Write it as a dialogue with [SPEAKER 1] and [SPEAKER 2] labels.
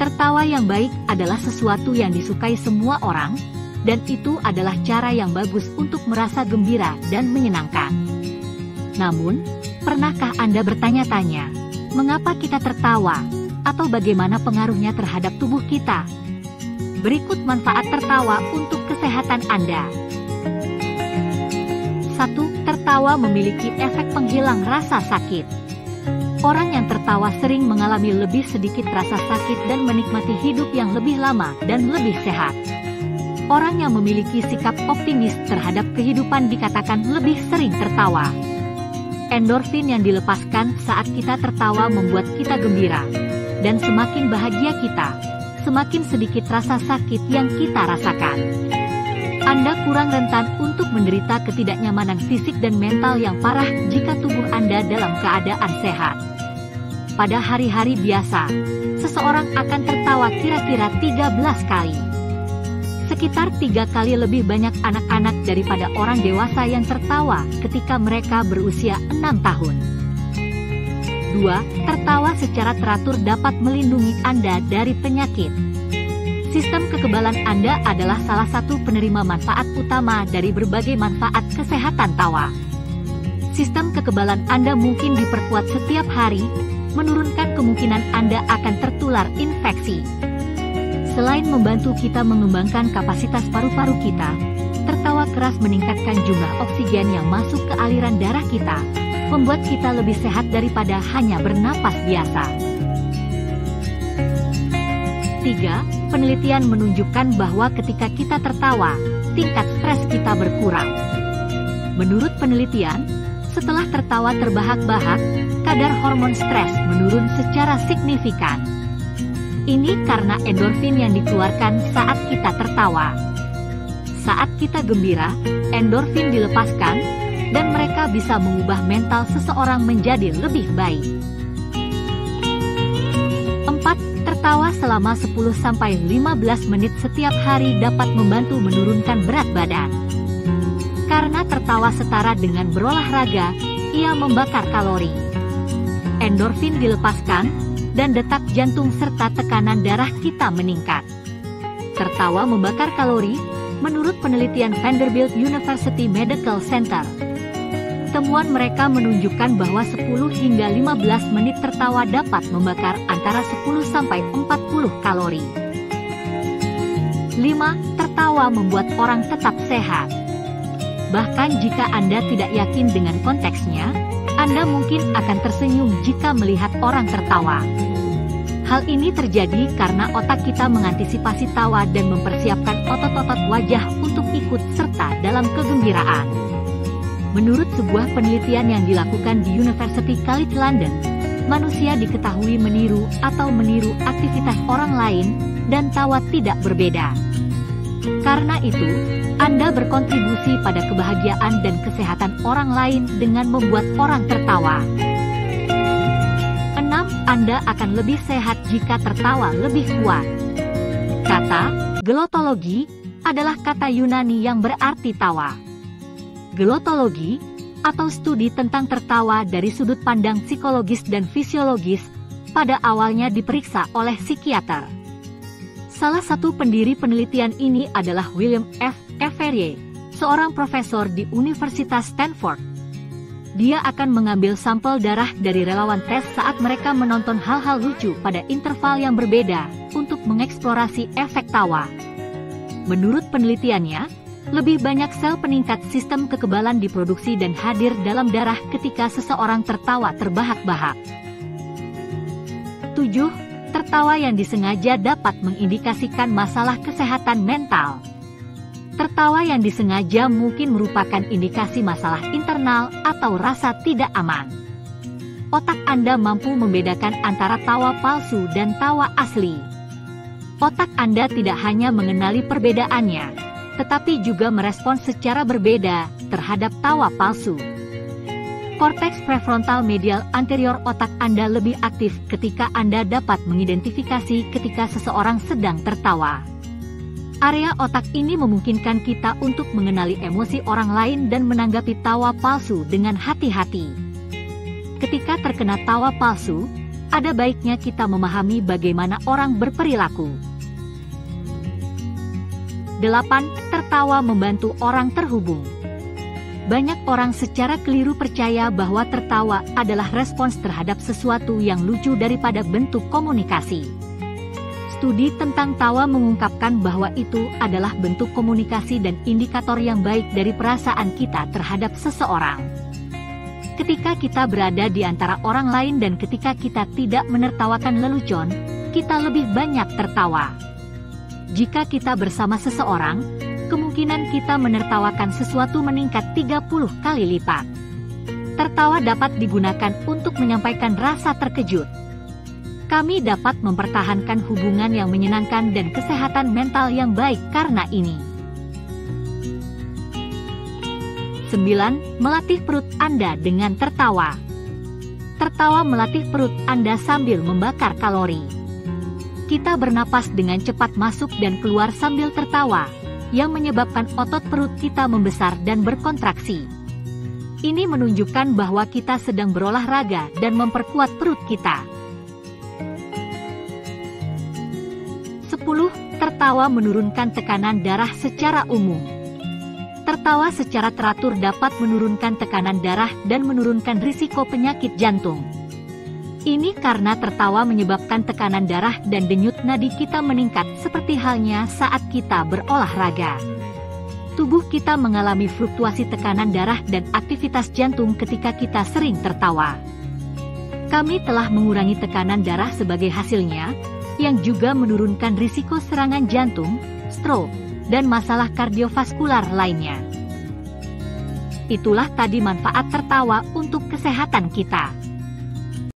[SPEAKER 1] Tertawa yang baik adalah sesuatu yang disukai semua orang, dan itu adalah cara yang bagus untuk merasa gembira dan menyenangkan. Namun, pernahkah Anda bertanya-tanya, mengapa kita tertawa, atau bagaimana pengaruhnya terhadap tubuh kita? Berikut manfaat tertawa untuk kesehatan Anda. 1. Tertawa memiliki efek penghilang rasa sakit. Orang yang tertawa sering mengalami lebih sedikit rasa sakit dan menikmati hidup yang lebih lama dan lebih sehat. Orang yang memiliki sikap optimis terhadap kehidupan dikatakan lebih sering tertawa. Endorfin yang dilepaskan saat kita tertawa membuat kita gembira. Dan semakin bahagia kita, semakin sedikit rasa sakit yang kita rasakan. Anda kurang rentan untuk menderita ketidaknyamanan fisik dan mental yang parah jika tubuh Anda dalam keadaan sehat. Pada hari-hari biasa, seseorang akan tertawa kira-kira 13 kali. Sekitar 3 kali lebih banyak anak-anak daripada orang dewasa yang tertawa ketika mereka berusia 6 tahun. 2. Tertawa secara teratur dapat melindungi Anda dari penyakit. Sistem kekebalan Anda adalah salah satu penerima manfaat utama dari berbagai manfaat kesehatan tawa. Sistem kekebalan Anda mungkin diperkuat setiap hari, menurunkan kemungkinan Anda akan tertular infeksi. Selain membantu kita mengembangkan kapasitas paru-paru kita, tertawa keras meningkatkan jumlah oksigen yang masuk ke aliran darah kita, membuat kita lebih sehat daripada hanya bernapas biasa. 3. Penelitian menunjukkan bahwa ketika kita tertawa, tingkat stres kita berkurang. Menurut penelitian, setelah tertawa terbahak-bahak, kadar hormon stres menurun secara signifikan. Ini karena endorfin yang dikeluarkan saat kita tertawa. Saat kita gembira, endorfin dilepaskan, dan mereka bisa mengubah mental seseorang menjadi lebih baik. 4. Tertawa selama 10-15 menit setiap hari dapat membantu menurunkan berat badan. Karena tertawa setara dengan berolahraga, ia membakar kalori. Endorfin dilepaskan, dan detak jantung serta tekanan darah kita meningkat. Tertawa membakar kalori, menurut penelitian Vanderbilt University Medical Center. Temuan mereka menunjukkan bahwa 10 hingga 15 menit tertawa dapat membakar antara 10-40 kalori. 5. Tertawa membuat orang tetap sehat. Bahkan jika Anda tidak yakin dengan konteksnya, Anda mungkin akan tersenyum jika melihat orang tertawa. Hal ini terjadi karena otak kita mengantisipasi tawa dan mempersiapkan otot-otot wajah untuk ikut serta dalam kegembiraan. Menurut sebuah penelitian yang dilakukan di University College London, manusia diketahui meniru atau meniru aktivitas orang lain, dan tawa tidak berbeda. Karena itu, Anda berkontribusi pada kebahagiaan dan kesehatan orang lain dengan membuat orang tertawa. 6. Anda akan lebih sehat jika tertawa lebih kuat. Kata glotologi adalah kata Yunani yang berarti tawa. Glotologi, atau studi tentang tertawa dari sudut pandang psikologis dan fisiologis, pada awalnya diperiksa oleh psikiater. Salah satu pendiri penelitian ini adalah William F. Every, seorang profesor di Universitas Stanford. Dia akan mengambil sampel darah dari relawan tes saat mereka menonton hal-hal lucu pada interval yang berbeda untuk mengeksplorasi efek tawa. Menurut penelitiannya, lebih banyak sel peningkat sistem kekebalan diproduksi dan hadir dalam darah ketika seseorang tertawa terbahak-bahak. 7. Tertawa yang disengaja dapat mengindikasikan masalah kesehatan mental. Tertawa yang disengaja mungkin merupakan indikasi masalah internal atau rasa tidak aman. Otak Anda mampu membedakan antara tawa palsu dan tawa asli. Otak Anda tidak hanya mengenali perbedaannya, tetapi juga merespons secara berbeda terhadap tawa palsu. Korteks prefrontal medial anterior otak Anda lebih aktif ketika Anda dapat mengidentifikasi ketika seseorang sedang tertawa. Area otak ini memungkinkan kita untuk mengenali emosi orang lain dan menanggapi tawa palsu dengan hati-hati. Ketika terkena tawa palsu, ada baiknya kita memahami bagaimana orang berperilaku. 8. Tertawa membantu orang terhubung. Banyak orang secara keliru percaya bahwa tertawa adalah respons terhadap sesuatu yang lucu daripada bentuk komunikasi. Studi tentang tawa mengungkapkan bahwa itu adalah bentuk komunikasi dan indikator yang baik dari perasaan kita terhadap seseorang. Ketika kita berada di antara orang lain dan ketika kita tidak menertawakan lelucon, kita lebih banyak tertawa. Jika kita bersama seseorang, kemungkinan kita menertawakan sesuatu meningkat 30 kali lipat. Tertawa dapat digunakan untuk menyampaikan rasa terkejut. Kami dapat mempertahankan hubungan yang menyenangkan dan kesehatan mental yang baik karena ini. 9. Melatih perut Anda dengan tertawa. Tertawa melatih perut Anda sambil membakar kalori. Kita bernapas dengan cepat masuk dan keluar sambil tertawa, yang menyebabkan otot perut kita membesar dan berkontraksi. Ini menunjukkan bahwa kita sedang berolahraga dan memperkuat perut kita. 10. Tertawa menurunkan tekanan darah secara umum. Tertawa secara teratur dapat menurunkan tekanan darah dan menurunkan risiko penyakit jantung. Ini karena tertawa menyebabkan tekanan darah dan denyut nadi kita meningkat seperti halnya saat kita berolahraga. Tubuh kita mengalami fluktuasi tekanan darah dan aktivitas jantung ketika kita sering tertawa. Kami telah mengurangi tekanan darah sebagai hasilnya, yang juga menurunkan risiko serangan jantung, stroke, dan masalah kardiovaskular lainnya. Itulah tadi manfaat tertawa untuk kesehatan kita.